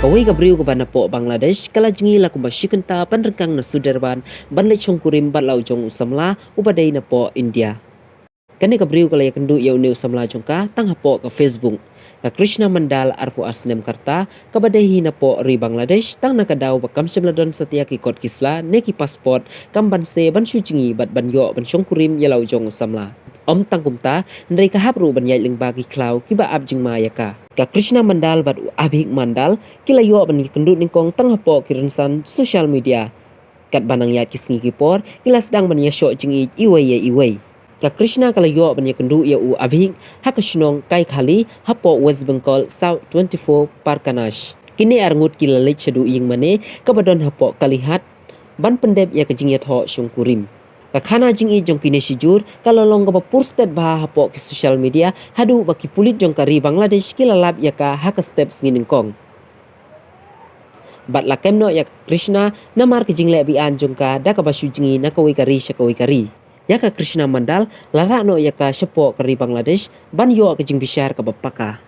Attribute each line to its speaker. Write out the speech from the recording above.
Speaker 1: Kawai kabriu ke banapo Bangladesh kala jengi laku basyikenta panrengkang na Sudarban ban lechong kurim bat lau jong usamla ubadai na po India. Kani kabriu kala yakendu ya uni usamla jongka tang hapo ke Facebook. Ka Krishna Mandal arpu asnem karta kabadahi na po ri Bangladesh tang nakadaw bakam semladon setia ki kot kisla neki pasport kambanse ban syujingi bat ban yo ban syong kurim ya lau jong usamla. Om tangkumta ndai kahapru ban yai bagi klau kiba abjing mayaka. Ka Krishna Mandal bat abhik Mandal kila yo ban kendut ningkong tang hapo kirensan social media. Kat banang ya kisngi kipor kila sedang ban ya syok jingi iwai ya iwai. Ka Krishna kala yo ban ya kendut ya u abhik hakashnong kai khali hapo West Bengal South 24 Parkanash. Kini arngut kila lech sedu ing mane kabadon hapo kalihat ban pendep ya kejing ya tho syung kurim. Kakana jing i jong kini sijur kalau long ka purstet bah hapo ke social media hadu baki pulit jong kari Bangladesh kilalap ya ka haka step ngin kong. Bat lakem no ya Krishna namar ke jing le bi an jong ka da ka basu jingi na kawai kari syakawai kari. Ya ka Krishna Mandal lara no ya ka syapo kari Bangladesh ban yo ke jing bisyar ka bapaka.